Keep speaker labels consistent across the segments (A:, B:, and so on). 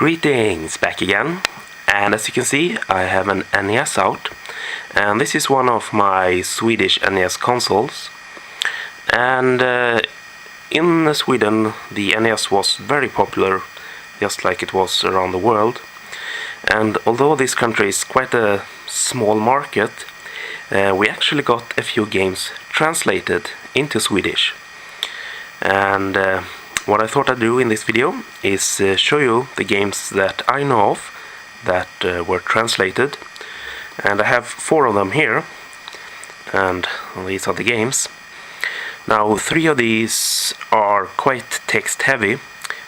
A: Greetings, back again, and as you can see I have an NES out, and this is one of my Swedish NES consoles. And in Sweden the NES was very popular, just like it was around the world. And although this country is quite a small market, we actually got a few games translated into Swedish. And what I thought I'd do in this video is show you the games that I know of that were translated. And I have 4 of them here, and these are the games. Now 3 of these are quite text heavy,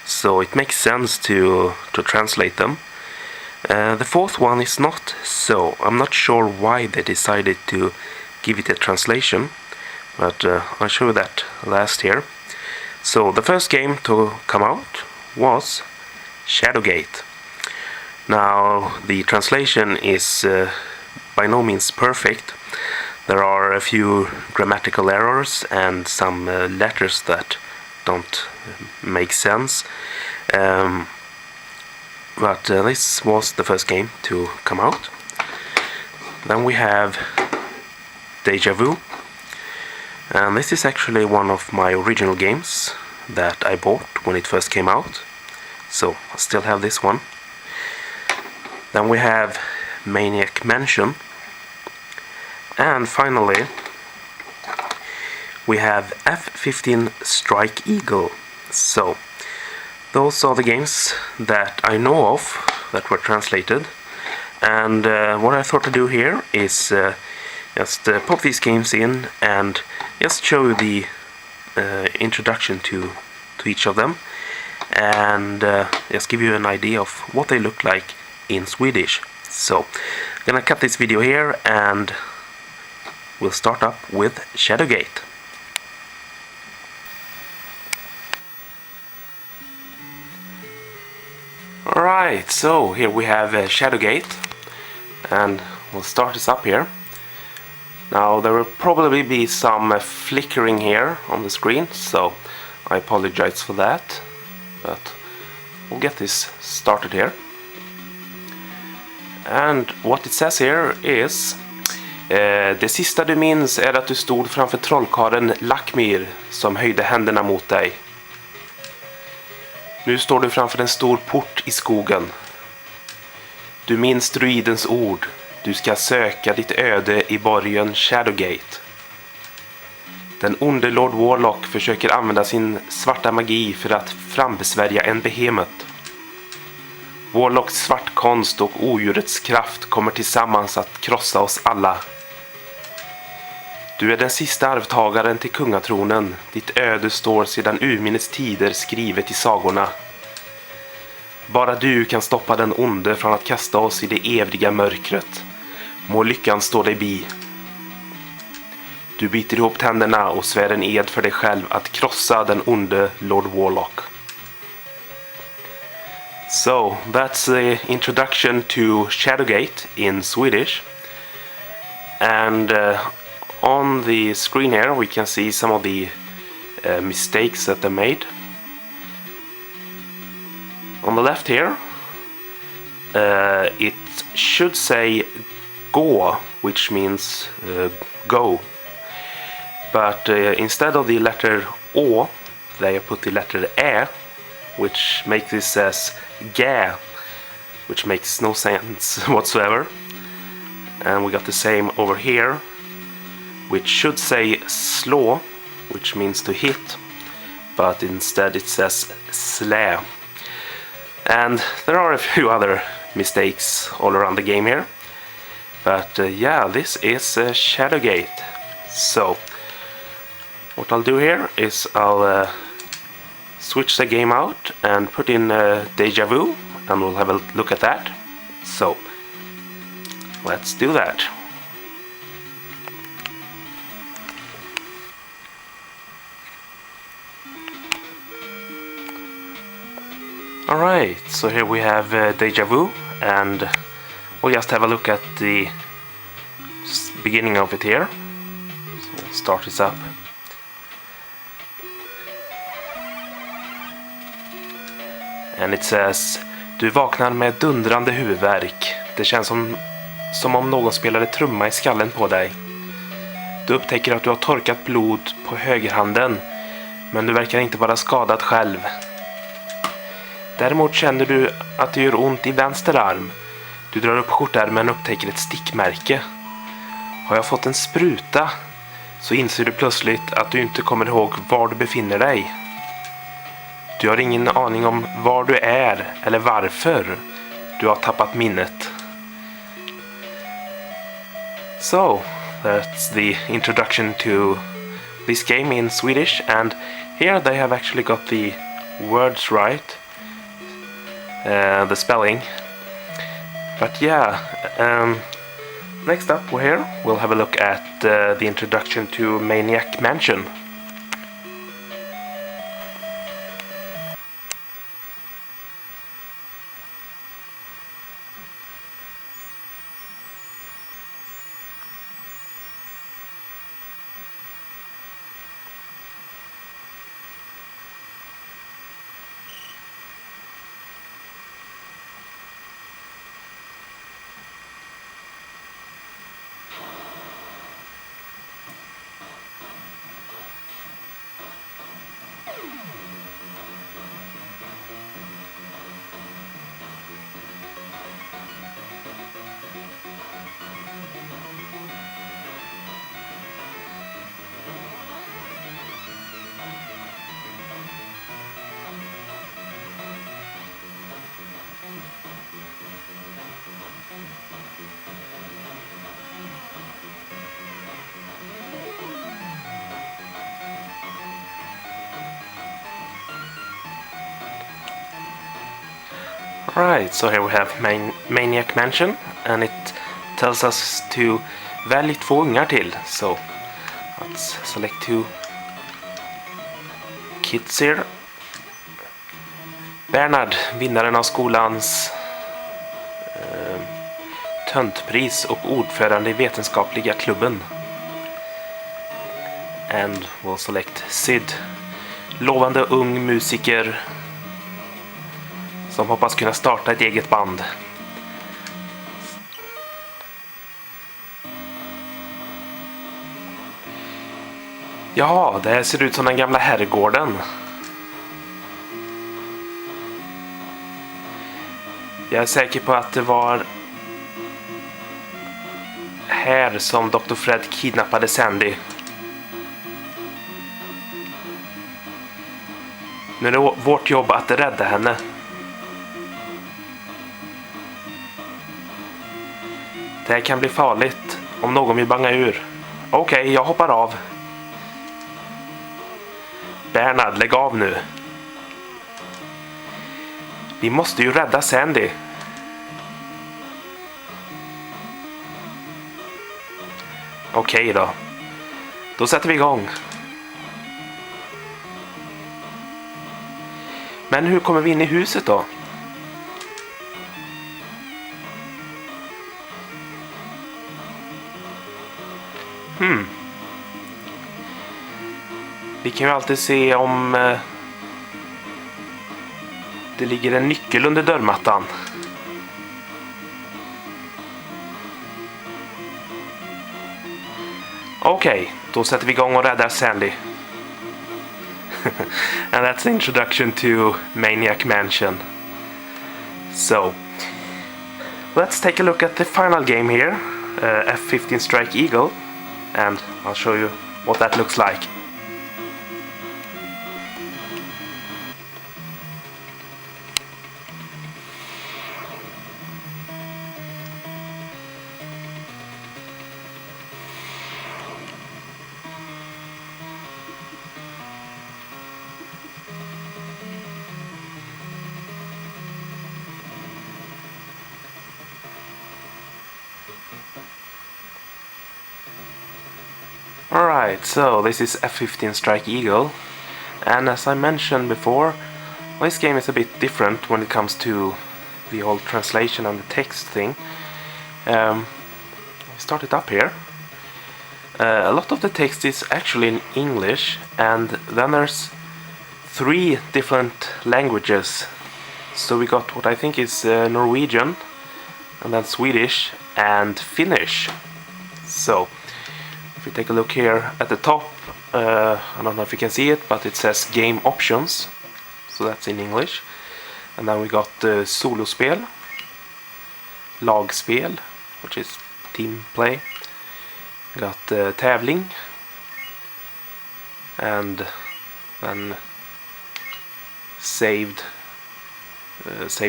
A: so it makes sense to translate them. The 4th one is not so. I'm not sure why they decided to give it a translation, but I'll show you that last here. So the first game to come out was Shadowgate. Now the translation is by no means perfect. There are a few grammatical errors and some letters that don't make sense. But this was the first game to come out. Then we have Deja Vu. And this is actually one of my original games that I bought when it first came out. So I still have this one. Then we have Maniac Mansion. And finally we have F-15 Strike Eagle. So those are the games that I know of that were translated. And what I thought to do here is just pop these games in and just show you the introduction to each of them, and just give you an idea of what they look like in Swedish. So I'm gonna cut this video here and we'll start up with Shadowgate. Alright, so here we have Shadowgate, and we'll start this up here. Now there will probably be some flickering here on the screen, so I apologize for that, but we'll get this started here. And what it says here is det sista du minns är att du stod framför trollkarlen Lackmyr som höjde händerna mot dig. Nu står du framför en stor port i skogen. Du minns druidens ord. Du ska söka ditt öde i borgen Shadowgate. Den onde Lord Warlock försöker använda sin svarta magi för att frambesvärja en behemoth. Warlocks svartkonst och odjurets kraft kommer tillsammans att krossa oss alla. Du är den sista arvtagaren till kungatronen. Ditt öde står sedan urminnes tider skrivet i sagorna. Bara du kan stoppa den onde från att kasta oss i det eviga mörkret. Må lyckan stå dig bi. Du biter ihop tänderna och svär en ed för dig själv att krossa den onde Lord Warlock. So, that's the introduction to Shadowgate in Swedish. And on the screen here we can see some of the mistakes that they made. On the left here it should say gå, which means go, but instead of the letter å they put the letter ä, which makes this as gä, which makes no sense whatsoever. And we got the same over here, which should say slå, which means to hit, but instead it says slä. And there are a few other mistakes all around the game here. But yeah, this is Shadowgate. So what I'll do here is I'll switch the game out and put in Deja Vu, and we'll have a look at that. So let's do that. Alright, so here we have Deja Vu, and we'll just have a look at the beginning of it here. So we'll start this up. And it says, Du vaknar med dundrande huvudvärk. Det känns som om någon spelade trumma i skallen på dig. Du upptäcker att du har torkat blod på högerhanden, men du verkar inte vara skadad själv. Däremot känner du att det gör ont i vänster arm. Du drar upp skjortärmen och upptäcker ett stickmärke. Har jag fått en spruta? Så inser du plötsligt att du inte kommer ihåg var du befinner dig. Du har ingen aning om var du är eller varför du har tappat minnet. So, that's the introduction to this game in Swedish, and here they have actually got the words right, the spelling. But yeah, next up here we'll have a look at the introduction to Maniac Mansion. Right, so here we have Maniac Mansion, and it tells us to välj 2 ungar till. So let's select 2 kids here. Bernard, vinnaren av skolans töntpris och ordförande i vetenskapliga klubben. And we'll select Sid, lovande ung musiker som hoppas kunna starta ett eget band. Ja, det här ser ut som den gamla herrgården. Jag är säker på att det var här som Dr. Fred kidnappade Sandy. Nu är det vårt jobb att rädda henne. Det här kan bli farligt om någon vill banga ur. Okej, jag hoppar av. Bernard, lägg av nu. Vi måste ju rädda Sandy. Okej då. Då sätter vi igång. Men hur kommer vi in i huset då? Vi kan ju alltid se om det ligger en nyckel under dörrmattan. Okej, då sätter vi igång och räddar Sandy. And that's the introduction to Maniac Mansion. So, let's take a look at the final game here, F-15 Strike Eagle, and I'll show you what that looks like. Alright, so this is F-15 Strike Eagle, and as I mentioned before, this game is a bit different when it comes to the whole translation and the text thing. Start it up here. A lot of the text is actually in English, and then there's 3 different languages So we got what I think is Norwegian, and then Swedish and Finnish. So if we take a look here at the top, I don't know if you can see it, but it says game options, so that's in English. And then we got solospel, lagspel, which is team play. We got tävling, and then save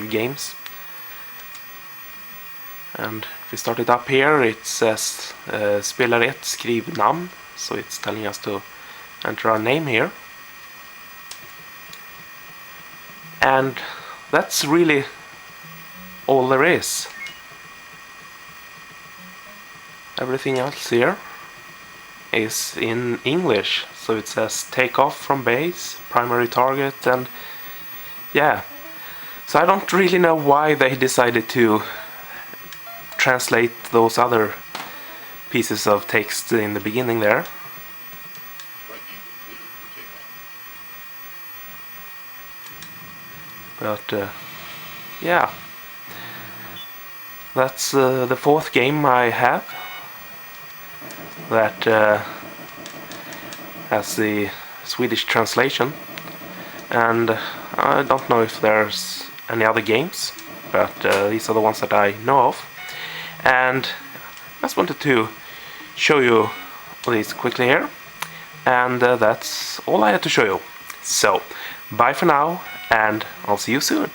A: games. And if we start it up here, it says spelare 1, skriv namn, so it's telling us to enter our name here. And that's really all there is. Everything else here is in English, so it says take off from base, primary target, and yeah. So I don't really know why they decided to translate those other pieces of text in the beginning there. But yeah, that's the fourth game I have that has the Swedish translation, and I don't know if there's any other games, but these are the ones that I know of. And I just wanted to show you these quickly here, and that's all I had to show you. So bye for now, and I'll see you soon.